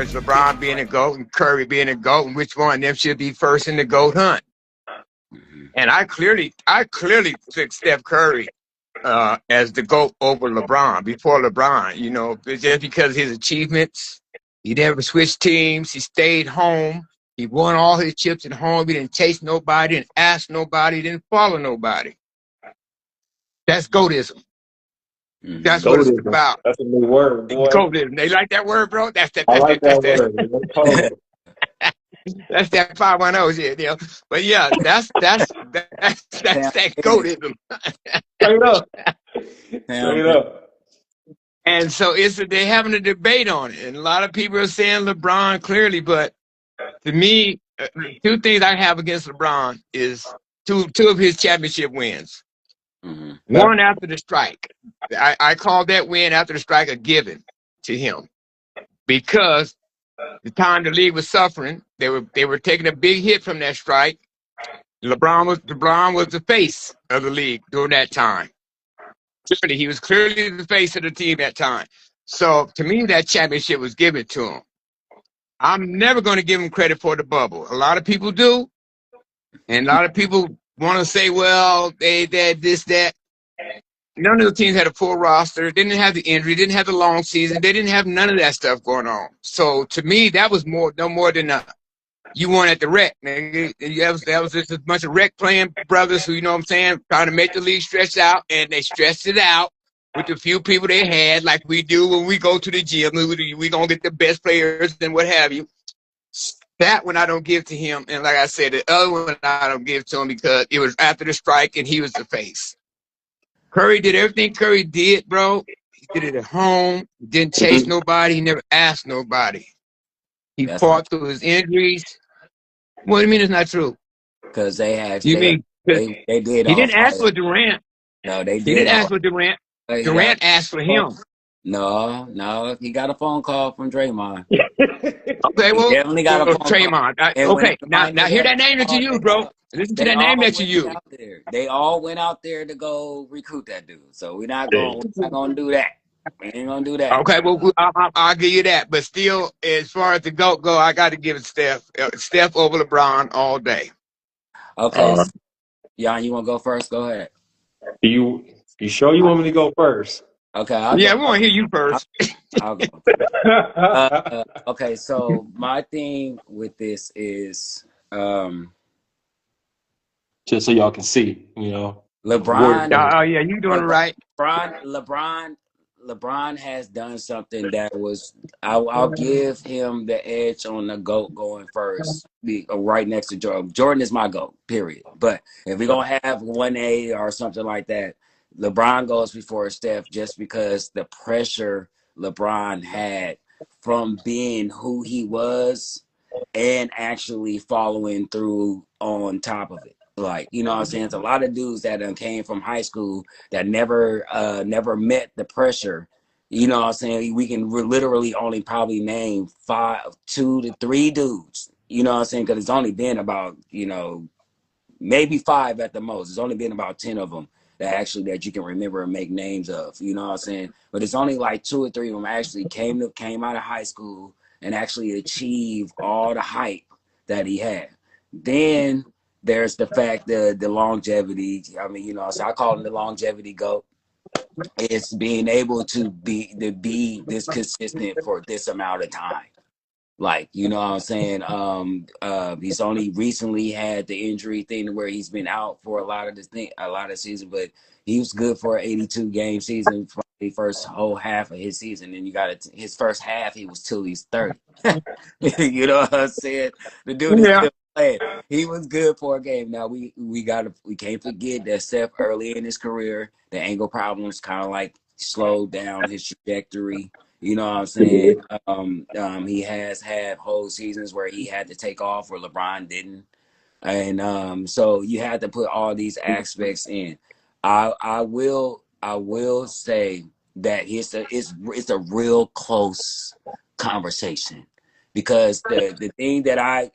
far as LeBron being a GOAT and Curry being a GOAT, and which one of them should be first in the GOAT hunt. And I clearly took Steph Curry as the GOAT over LeBron, before LeBron, just because of his achievements. He never switched teams. He stayed home. He won all his chips at home. He didn't chase nobody, didn't ask nobody, didn't follow nobody. That's GOATism. That's what it's about. That's a new word, boy. GOATism. They like that word, bro? I like that word. That's that 510 shit, But yeah, that's that GOATism. Straight up. Straight up. And so they're having a debate on it. And a lot of people are saying LeBron clearly, but to me, two things I have against LeBron is two of his championship wins. Mm-hmm. One after the strike. I call that win after the strike a given to him, because the time the league was suffering, they were taking a big hit from that strike. LeBron was the face of the league during that time. He was clearly the face of the team that time. So to me, that championship was given to him. I'm never going to give him credit for the bubble. A lot of people do, and a lot of people want to say, well, they this, that. None of the teams had a full roster, didn't have the injury, didn't have the long season, they didn't have none of that stuff going on. So to me, that was no more than you won at the rec. That was just a bunch of rec playing brothers who, trying to make the league stretch out, and they stretched it out with the few people they had, like we do when we go to the gym. We gonna get the best players and what have you. That one I don't give to him, and like I said, the other one I don't give to him because it was after the strike and he was the face. Curry did everything Curry did, bro. He did it at home. He didn't chase nobody. He never asked nobody. He fought through his injuries. What do you mean it's not true? Because they had. They did. He didn't ask for Durant. No, they did. He didn't ask for Durant. Durant asked for him. No, he got a phone call from Draymond. Okay, well, he definitely got a phone Draymond. Okay, now hear that name that you use, bro. Listen to that name that you use. They all went out there to go recruit that dude. So we're not gonna do that. We ain't gonna do that. Okay, well, I'll give you that. But still, as far as the GOAT go, I got to give it Steph over LeBron all day. Okay, Jan, you want to go first? Go ahead. You sure you want me to go first? Okay. We want to hear you first. I'll go. Okay, so my thing with this is just so y'all can see, LeBron. Oh yeah, you doing it right. LeBron has done something that was. I'll give him the edge on the GOAT going first, right next to Jordan. Jordan is my GOAT, period. But if we're gonna have 1A or something like that, LeBron goes before Steph, just because the pressure LeBron had from being who he was and actually following through on top of it. Like, what I'm saying? It's a lot of dudes that came from high school that never met the pressure. You know what I'm saying? We can literally only probably name 2 to 3 dudes. You know what I'm saying? Because it's only been about, maybe 5 at the most. It's only been about 10 of them that you can remember and make names of. You know what I'm saying? But it's only like 2 or 3 of them actually came out of high school and actually achieved all the hype that he had. Then there's the fact that the longevity. I mean, so I call him the longevity GOAT. It's being able to be this consistent for this amount of time. Like, you know what I'm saying? He's only recently had the injury thing where he's been out for a lot of the season, but he was good for an 82 game season for the first whole half of his season. And you got his first half, he was till he's 30. You know what I'm saying? The dude is still playing. He was good for a game. Now we can't forget that Steph early in his career, the ankle problems kind of like slowed down his trajectory. You know what I'm saying? He has had whole seasons where he had to take off where LeBron didn't. And so you had to put all these aspects in. I will say that it's a real close conversation, because the thing that I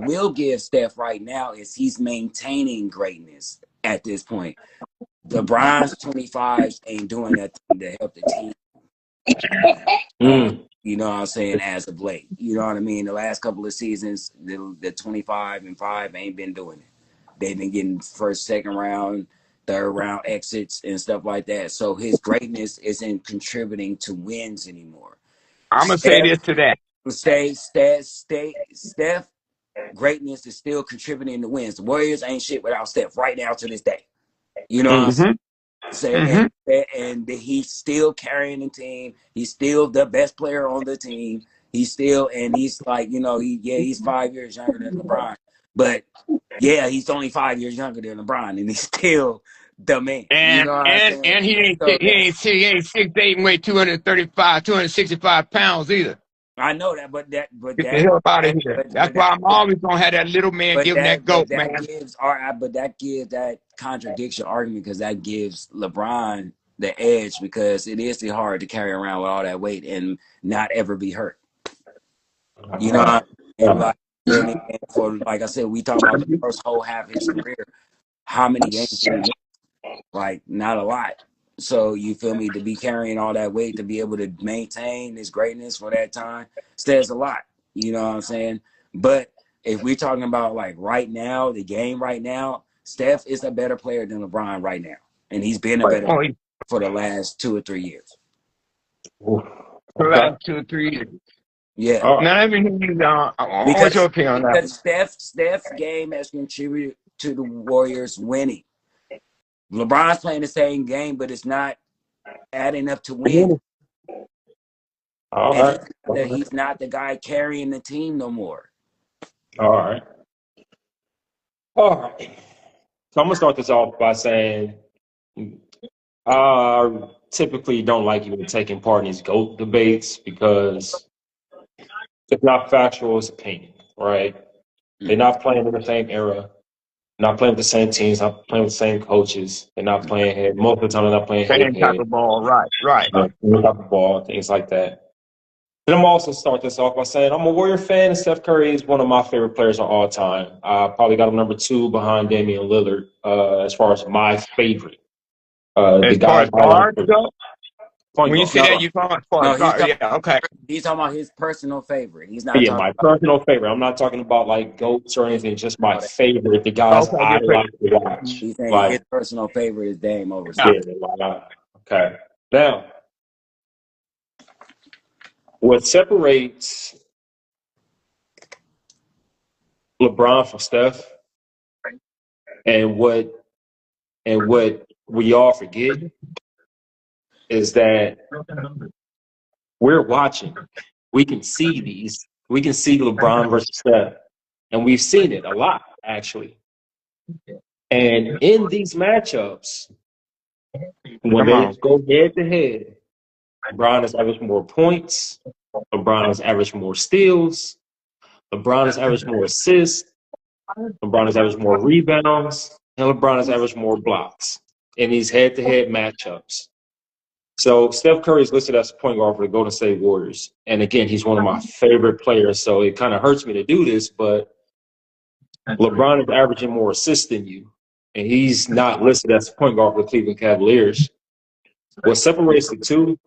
will give Steph right now is he's maintaining greatness at this point. LeBron's 25s ain't doing that thing to help the team. You You know what I'm saying? As of late, you know what I mean. The last couple of seasons, the 25-5 ain't been doing it. They've been getting first, second round, third round exits and stuff like that. So his greatness isn't contributing to wins anymore. I'm gonna say Steph, this to that. Steph, greatness is still contributing to wins. The Warriors ain't shit without Steph right now to this day. You know what I'm saying? Mm-hmm. Mm-hmm. And he's still carrying the team. He's still the best player on the team. He's like, he's 5 years younger than LeBron, but yeah, he's only 5 years younger than LeBron, and he's still the man. You And know what I'm and saying? and So he ain't 6'8" and weigh 235, 265 pounds either. I know that, but that, but Get the that, hell out of that, here. but, That's but why that, I'm always gonna have that little man but giving that that, but goat, that man. gives our, but that gives that contradiction argument because that gives LeBron the edge because it is hard to carry around with all that weight and not ever be hurt. You know, and like, feel me? And for like I said, we talking about the first whole half of his career. How many games did he win? Like not a lot. So you feel me? To be carrying all that weight, to be able to maintain his greatness for that time, says a lot. You know what I'm saying? But if we're talking about like right now, the game right now, Steph is a better player than LeBron right now, and he's been a better Oh, player for the last 2 or 3 years. Ooh, the okay. last 2 or 3 years. Yeah, All right. Now let me hear you. What's your because opinion on that? because Steph's game has contributed to the Warriors winning. LeBron's playing the same game, but it's not adding up to win. All And right. he's not the guy carrying the team no more. All right. All right. So I'm gonna start this off by saying I typically don't like even taking part in these GOAT debates because it's not factual, it's opinion, right? They're Mm. not playing in the same era, not playing with the same teams, not playing with the same coaches. They're not playing head. Most of the time, they're not playing head to Same type head. of ball, right? Right. Same type of ball, things like that. Then I'm also start this off by saying I'm a Warrior fan, and Steph Curry is one of my favorite players of all time. I probably got him number 2 behind Damian Lillard as far as my favorite. The As far guy as I like guards go, point when you guard. say that, No, you talking as far as no, guard. Yeah. Okay. he's talking about his personal favorite. He's not Yeah, talking my about personal favorite. I'm not talking about like goats or anything. Just my all that. favorite. The guys Okay. I Your like favorite. to watch. He's saying his Like, personal favorite is Dame over Yeah. Steph. yeah, like, okay. Now, what separates LeBron from Steph, and what we all forget is that we're watching. We can see these. We can see LeBron versus Steph, and we've seen it a lot actually. And in these matchups, when Come they on. go head to head, LeBron has averaged more points. LeBron has averaged more steals. LeBron has averaged more assists. LeBron has averaged more rebounds. And LeBron has averaged more blocks in these head-to-head matchups. So Steph Curry is listed as a point guard for the Golden State Warriors. And again, he's one of my favorite players. So it kind of hurts me to do this, but LeBron is averaging more assists than you. And he's not listed as a point guard for the Cleveland Cavaliers. What separates the two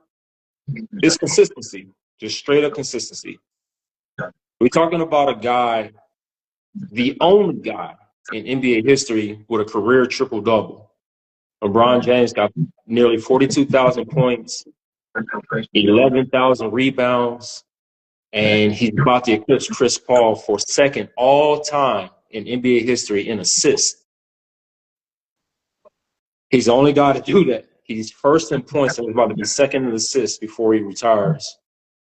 is consistency, just straight up consistency. We're talking about a guy, the only guy in NBA history with a career triple double. LeBron James got nearly 42,000 points, 11,000 rebounds, and he's about to eclipse Chris Paul for second all time in NBA history in assists. He's the only guy to do that. He's first in points and he's about to be second in assists before he retires.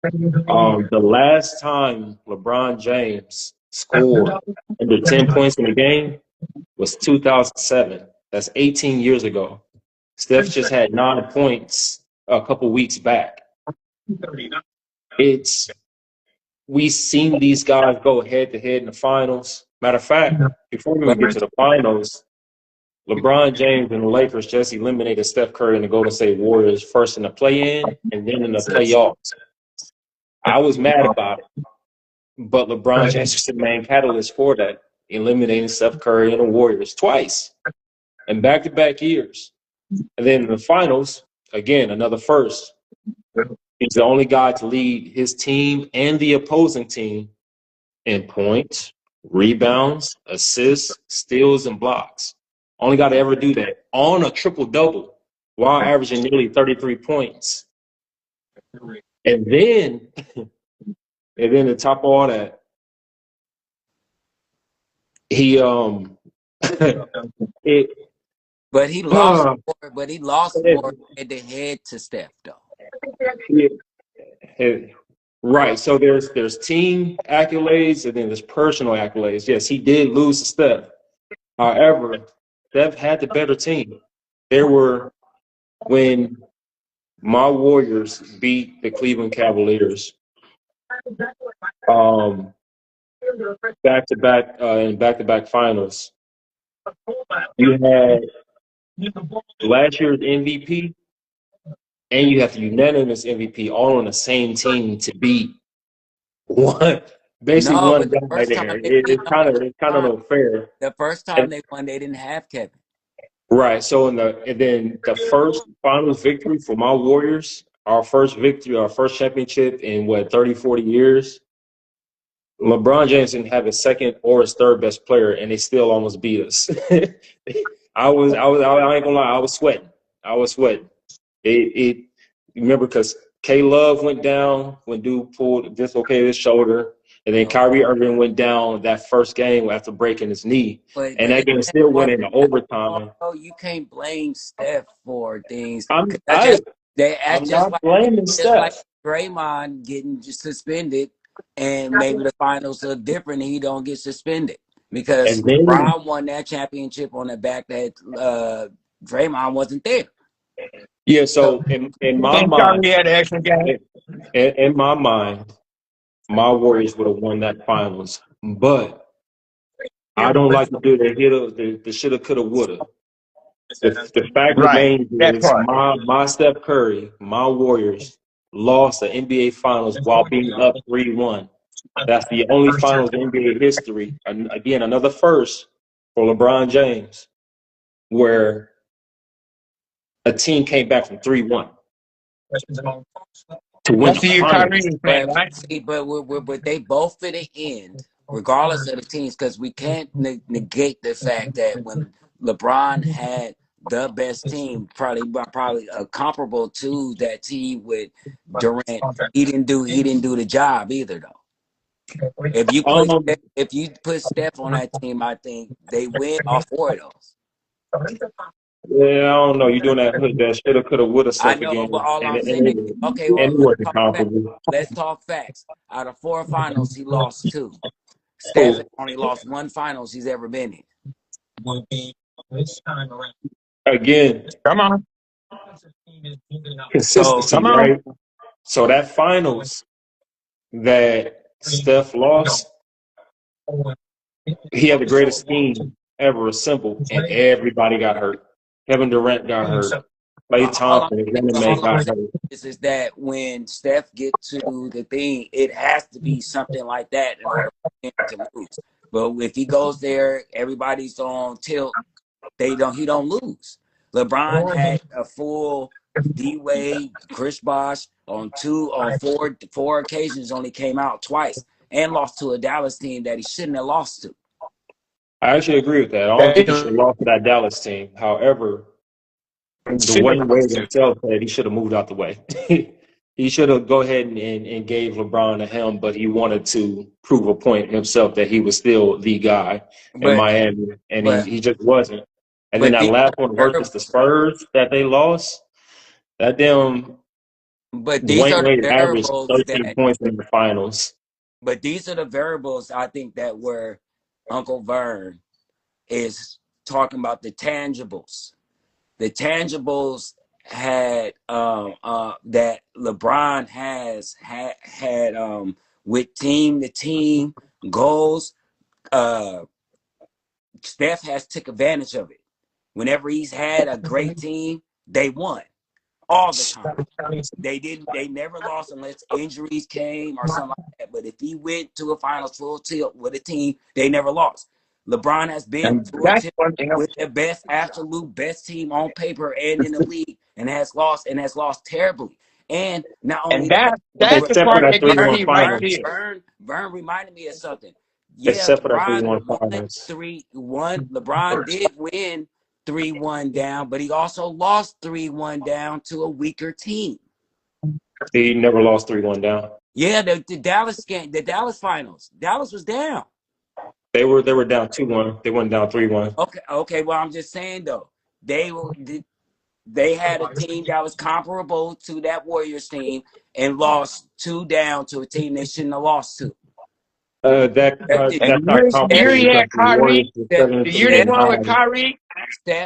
The last time LeBron James scored under 10 points in a game was 2007. That's 18 years ago. Steph just had 9 points a couple weeks back. We've seen these guys go head to head in the finals. Matter of fact, before we But even get to the finals, LeBron James and the Lakers just eliminated Steph Curry and the Golden State Warriors first in the play-in and then in the playoffs. I was mad about it, but LeBron James was the main catalyst for that, eliminating Steph Curry and the Warriors twice in back-to-back years. And then in the finals, again, another first. He's the only guy to lead his team and the opposing team in points, rebounds, assists, steals, and blocks. Only got to ever do that on a triple-double while averaging nearly 33 points. And then, to top of all that, he it But he lost more. But he lost more head to head to Steph, though. Right. So there's team accolades and then there's personal accolades. Yes, he did lose to Steph. However, Steph had the better team. There were when my Warriors beat the Cleveland Cavaliers, back to back in back to back finals. You had last year's MVP and you have the unanimous MVP all on the same team to beat one, basically No, one but the guy first there. time they It's kind of unfair. the first time they won, they didn't have Kevin. Right. So and then the first finals victory for my Warriors, our first victory, our first championship in 30, 40 years. LeBron James didn't have his second or his third best player, and they still almost beat us. I ain't gonna lie, I was sweating. It remember because K Love went down when dude dislocated his shoulder, and then Kyrie Irving went down that first game after breaking his knee, and that game still went into overtime. Oh, you can't blame Steph for things. I'm Just not blaming Steph. like Draymond getting suspended, and maybe the finals are different. And he don't get suspended because Bron won that championship on the back that Draymond wasn't there. Yeah, so in my mind, had an extra game. In my mind, my Warriors would have won that finals, but I don't like to do the shoulda, coulda, woulda. The fact remains is my Steph Curry, my Warriors lost the NBA Finals while being up 3-1. That's the only finals in NBA history. And again, another first for LeBron James, where a team came back from 3-1 to win the finals. But they both for the end, regardless of the teams, because we can't negate the fact that when LeBron had the best team, probably comparable to that team with Durant, he didn't do the job either, though. If you put Steph on that team, I think they win all four of those. Yeah, I don't know. You're doing that shoulda, coulda, woulda stuff again. I know, but all I'm saying, okay, well, let's talk facts. Out of 4 finals, he lost 2. Steph only lost 1 finals he's ever been in. Again, Come on. Consistency, right? So that finals that Steph lost, he had the greatest team ever assembled, and everybody got hurt. Kevin Durant got hurt. Klay Thompson got hurt. Is that when Steph gets to the thing, it has to be something like that in order for him to lose. But if he goes there, everybody's on tilt. He don't lose. LeBron had a full D-Wade, Chris Bosh on 4 occasions, only came out twice and lost to a Dallas team that he shouldn't have lost to. I actually agree with that. I don't think he should have lost to that Dallas team. However, the way Wade himself said he should have moved out the way. He should have go ahead and gave LeBron a helm, but he wanted to prove a point himself that he was still the guy in Miami, and he just wasn't. And then that last one versus the Spurs that they lost, that damn Wade averaged 13 points in the finals. But these are the variables I think that where Uncle Vern is talking about the tangibles. The tangibles had that LeBron has had with team to team goals. Steph has took advantage of it. Whenever he's had a great team, they won all the time. They never lost unless injuries came or something like that. But if he went to a finals full tilt with a team, they never lost. LeBron has been with the absolute best team on paper and in the league and has lost terribly. And not only And that, that's the Except for part that that gets 3-1 me right finals. there. Vern reminded me of something. Yeah, Except for that 3-1 finals. 3-1. LeBron did win 3-1 down, but he also lost 3-1 down to a weaker team. He never lost 3-1 down. Yeah, the Dallas game, the Dallas finals. Dallas was down. They were down 2-1. They went down 3-1. Okay. Well, I'm just saying though, they had a team that was comparable to that Warriors team and lost 2 down to a team they shouldn't have lost to. That's And not the year comparable he because had the Warriors Kyrie, were the 7-3 year they and won with 9. Kyrie,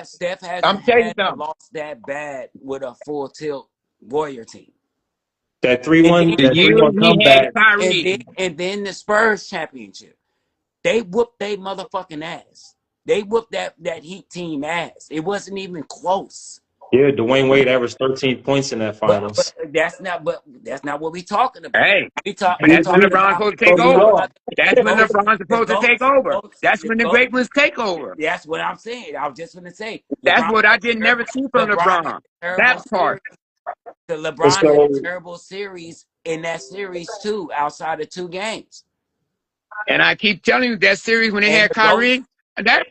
Steph I'm hasn't telling you had something. lost that bad with a full tilt Warrior team. That And 3-1 then The year he had comeback. Kyrie. and then the Spurs championship. They whooped their motherfucking ass. They whooped that Heat team ass. It wasn't even close. Yeah, Dwayne Wade averaged 13 points in that But finals. that's not what we talking about. Hey, We that's when talking LeBron's about supposed to take over. the That's when goats, LeBron's the supposed to take goats, over. goats, That's the when the goats. great ones take over. That's what I'm saying. I was just gonna say That's LeBron what I had didn't a never see from LeBron had LeBron. a terrible That part. series. The Let's LeBron had a go. terrible series in that series too, outside of 2 games. And I keep telling you that series when they And had the goats. Kyrie,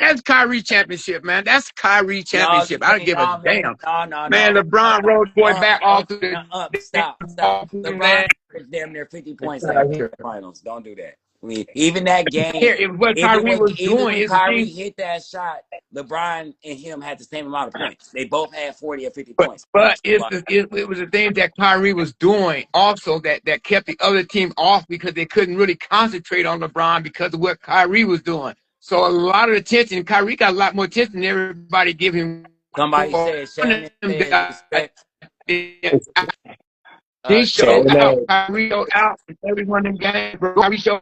that's Kyrie championship, man. That's Kyrie No, you championship. I don't can't. give a No, man. damn. Man, No. LeBron rode boy back all through Stop. the LeBron man. averaged damn near 50 points that finals. Don't do that. I mean, even that game, Here, it was what Kyrie was even doing when is the Kyrie thing. hit that shot, LeBron and him had the same amount of points. They both had 40 or 50 But points. it was the thing that Kyrie was doing also that kept the other team off because they couldn't really concentrate on LeBron because of what Kyrie was doing. So a lot of attention, Kyrie got a lot more attention than everybody give him. Somebody said, Shannon said, respect. He So showed in out. that, Kyrie showed out in every one of them games. Kyrie showed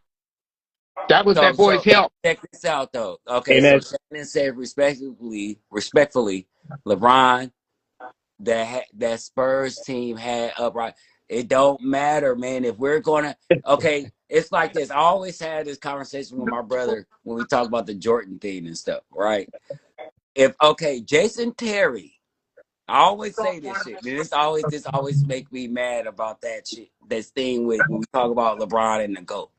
that was that boy's So help. check this out though. Okay, in so that, Shannon said respectfully, LeBron, that Spurs team had upright. It don't matter, man. If we're gonna it's like this. I always had this conversation with my brother when we talk about the Jordan thing and stuff, right? Jason Terry. I always say this shit. And this always make me mad about that shit. This thing with when we talk about LeBron and the GOAT.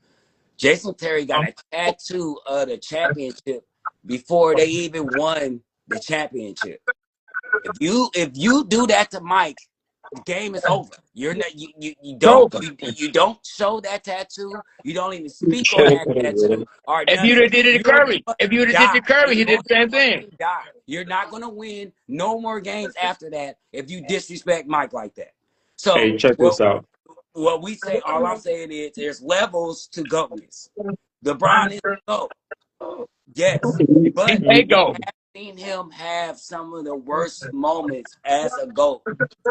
Jason Terry got a tattoo of the championship before they even won the championship. If you do that to Mike, the game is over. You're not you don't show that tattoo. You don't even speak on that tattoo or If none you'd of have it. did it to You're gonna Curry, if fucking you'd have did die. to Curry, And he you're did the gonna same thing. fucking die. You're not gonna win no more games after that if you disrespect Mike like that. So hey, check this out. what we say, all I'm saying is there's levels to GOATness. LeBron is the GOAT. Yes. But They we go. have seen him have some of the worst moments as a GOAT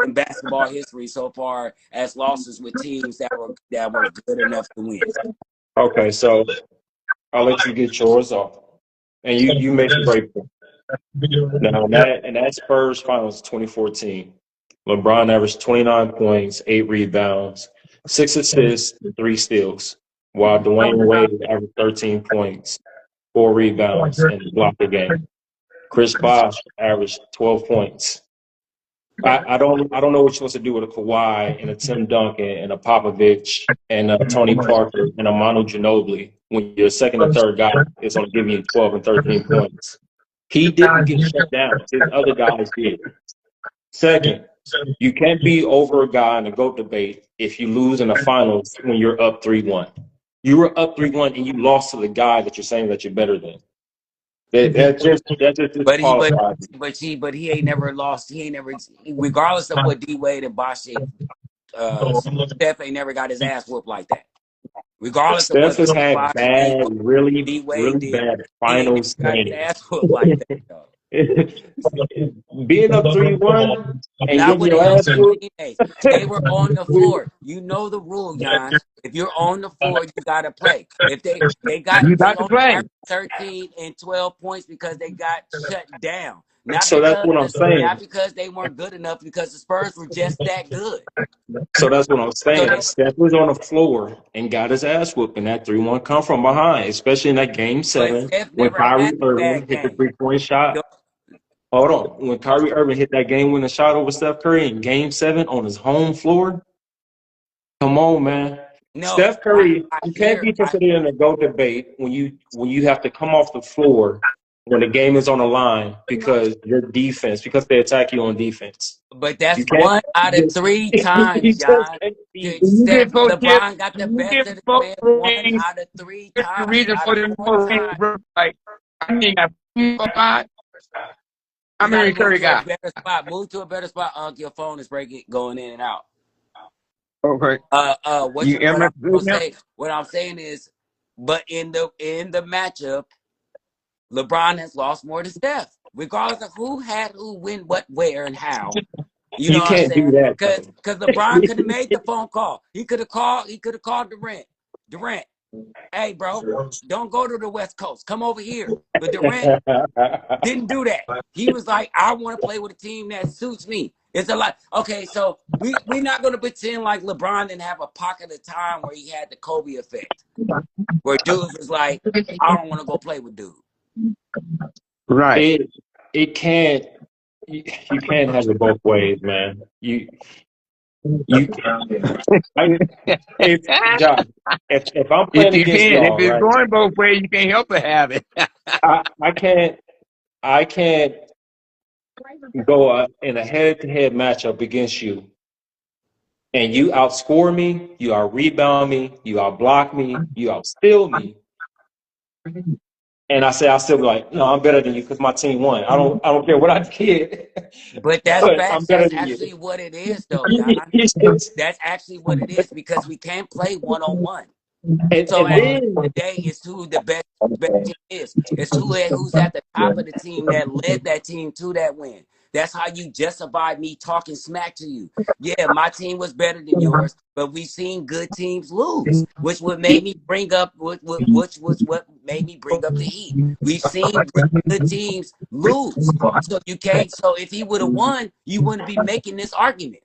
in basketball history so far as losses with teams that were good enough to win. Okay, so I'll let you get yours off. And you made a great point. Now, that Spurs finals 2014, LeBron averaged 29 points, 8 rebounds, 6 assists, 3 steals, while Dwayne Wade averaged 13 points, 4 rebounds, and a block a game. Chris Bosh averaged 12 points. I don't know what you're supposed to do with a Kawhi and a Tim Duncan and a Popovich and a Tony Parker and a Manu Ginobili when your second or third guy is only giving you 12 and 13 points. He didn't get shut down. His other guys did. Second, you can't be over a guy in a GOAT debate if you lose in the finals when you're up 3-1. You were up 3-1 and you lost to the guy that you're saying that you're better than. That just disqualifies you. But he ain't never lost. He ain't never, regardless of what D Wade and Bosh Steph ain't never got his ass whooped like that. Regardless of Steph what has Kobe had Bosh and bad, really, D really Wade did, bad he ain't never finals got his games. ass whooped like that though. Being up 3-1 and Not getting with your ass younger whooped. teammates. They were on the floor. You know the rule, John. If you're on the floor, you gotta play. If they You they got to only play. averaged 13 and 12 points because they got shut down. Not So that's what I'm saying. because they weren't good enough, because the Spurs were just that good. So that's what I'm So saying. they, Steph was on the floor and got his ass whooped, and that 3-1 come from behind, especially in that game but 7 Steph when never had Kyrie a Irving bad hit the game. 3-point shot. Hold on. When Kyrie Irving hit that game winning shot over Steph Curry in game 7 on his home floor, Come on, man. No, Steph Curry, you can't be I, considered in a GOAT debate when you have to come off the floor when the game is on the line because your defense, because they attack you on defense. but that's You can't one out of just, 3 you times, just John. can't be. You get four chips, LeBron got the you best get of the four man 1 rings. out of 3 That's the times, reason out for of the 4 more rings, times. bro. Like, I mean, got 5. How You got to many move Curry to a got? better spot. Move to a better spot. Your phone is breaking, going in and out. Okay. What I'm gonna say? What I'm saying is, but in the matchup, LeBron has lost more to Steph, regardless of who had who, when, what, where, and how. You know You what I'm can't do saying? that Because though. LeBron could have made the phone call. He could have called. He could have called Durant. Durant, hey, bro, don't go to the West Coast. Come over here. But Durant didn't do that. He was like, I want to play with a team that suits me. It's a lot. Okay, so we're not going to pretend like LeBron didn't have a pocket of time where he had the Kobe effect, where dudes was like, I don't want to go play with dude. Right. It can't. You can't have it both ways, man. You I if Josh, if I'm It playing against depends. If y'all, it's right? going both ways, you can't help but have it. I can't go in a head-to-head matchup against you, and you outscore me, you out rebound me, you out block me, you out steal me, and I still be like, no, I'm better than you because my team won. I don't care what I did, But that's but I'm facts. better That's than you. actually what it is, though, John. That's actually what it is because we can't play 1-on-1. So And at the end then of the day, it's who the best team is. It's who's at the top of the team that led that team to that win. That's how you justify me talking smack to you. Yeah, my team was better than yours, but we've seen good teams lose, which would make me bring up which was what made me bring up the Heat. We've seen good teams lose. So you can't. So if he would have won, you wouldn't be making this argument.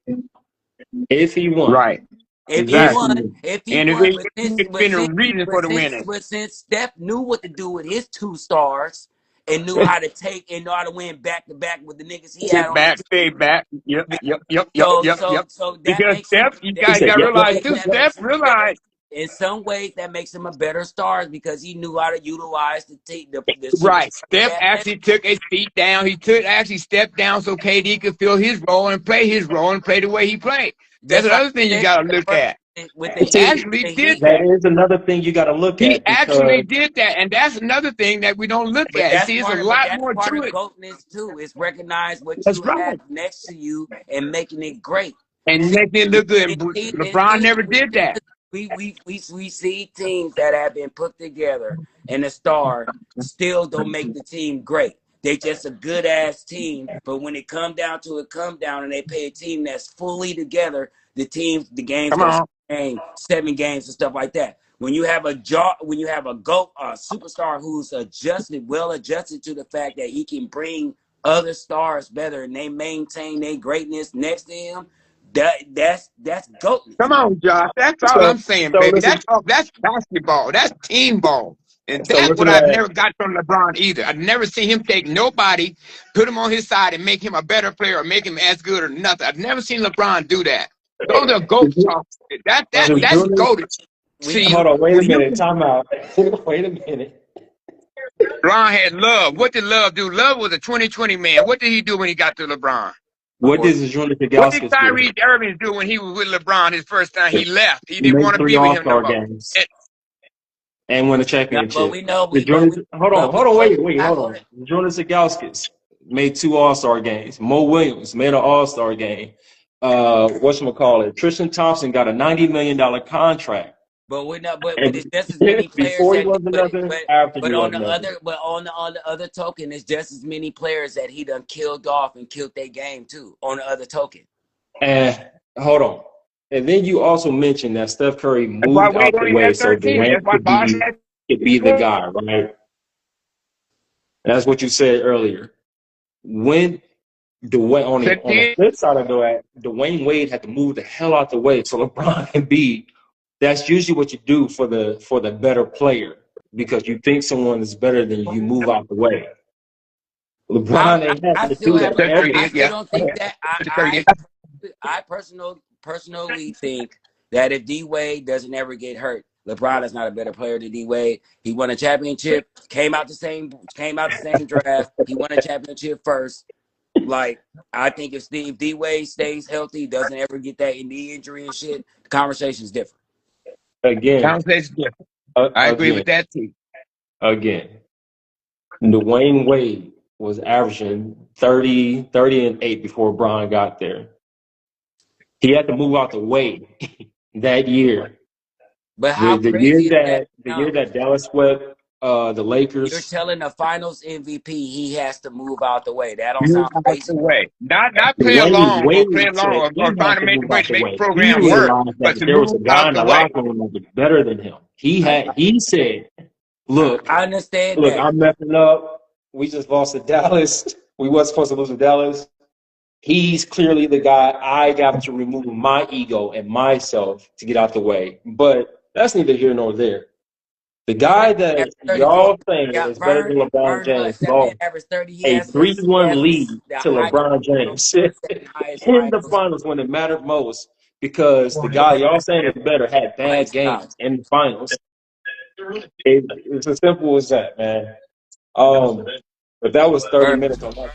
if he won, Right. If he if Exactly. he won, won, if he And won, it's been a reason for the winning. since Steph knew what to do with his 2 stars and knew how to take and know how to win back to back with the niggas he had Sit on the back, stay team. back. Yep, yep, yep, yep, So yep, yep. that Because makes him Steph, you he guys said, got to yep, yep, realize yep, too, yep, yep. Steph realized. in some ways that makes him a better star because he knew how to utilize the Right. superstar he Steph had next. actually took his feet down. He took actually stepped down so KD could fill his role and play his role and play the way he played. That's Just like another thing he you said got to look at. with the He Heat. See, actually The did Heat. that that. is another thing you got to look He at actually because did that. And that's another thing that we don't look But at. that's See, it's a part of lot more to it. GOATness too. It's recognize what That's you have right. next to you and making it great. And See, making it we look good. see, And in LeBron teams, never did that. we see teams that have been put together and the star still don't make the team great. They just a good ass team, but when it come down to it, come down and they play a team that's fully together. The games Come go on. 7 games and stuff like that. When you have a GOAT, a superstar who's well adjusted to the fact that he can bring other stars better and they maintain their greatness next to him, that's GOATness. Come on, Josh. That's all so I'm saying, so baby. listen That's basketball. That's team ball. And so that's listen what to I've that. never got from LeBron either. I've never seen him take nobody, put him on his side, and make him a better player or make him as good or nothing. I've never seen LeBron do that. Those are The, GOAT talk. But That's GOAT. we See, hold on, wait a when you minute, time out. Wait a minute. LeBron had Love. What did Love do? Love was a 2020 man. What did he do when he got to LeBron? What did Jonas What did Gaskins do? Kyrie Irving do when he was with LeBron his first time? He left. He He didn't made want to 3 be with him no All-Star more. games and win a but championship. we know The we but Jonas, we hold on, but we hold on, but wait, I hold go on. to Jonas Gaskins made 2 All-Star games. Mo Williams made an All-Star game. Whatchamacallit? Tristan Thompson got a $90 million contract. but we're not but And it's just as many players before he that was another, after he was another. on the other token, it's just as many players that he done killed off and killed their game too on the other token. And hold on. And then you also mentioned that Steph Curry That's why moved Wade out the only way had so 13. Durant That's why Bosh had could be the 12. guy, right? That's what you said earlier. When Dwayne on the 13. flip side of that, Dwayne Wade had to move the hell out the way so LeBron can be. That's usually what you do for the better player because you think someone is better than you move out the way. LeBron ain't I had to still do have that Curry I did, still yeah. don't think that Curry did. I personally think that if D-Wade doesn't ever get hurt, LeBron is not a better player than D-Wade. He won a championship, came out the same draft. He won a championship first. Like, I think if D-Wade stays healthy, doesn't ever get that knee injury and shit, the conversation's different. Again, Conversation different. I agree with that too. Again, Dwayne Wade was averaging 30 and 8 before Bron got there. He had to move out the way that year. But how The crazy is that? the year that Dallas swept the Lakers. You're telling the Finals MVP he has to move out the way. That don't Move sound out crazy. the way. Not play Dwayne along or Wade play said along he or trying had to to make the move way out to the make the way. He program work, realized but that to there was a move guy out in the the way. locker room that was better than him. He said, look, I understand that. I'm messing up. We just lost to Dallas. We was supposed to lose to Dallas. He's clearly the guy. I got to remove my ego and myself to get out the way. But that's neither here nor there. The guy that y'all saying is better than LeBron James That man lost averaged 30. He a has the 3-1 lead to highest LeBron James second highest in the finals. finals when it mattered most because the guy y'all saying is better had bad games in the finals. It's as simple as that, man. But that was 30 minutes on that.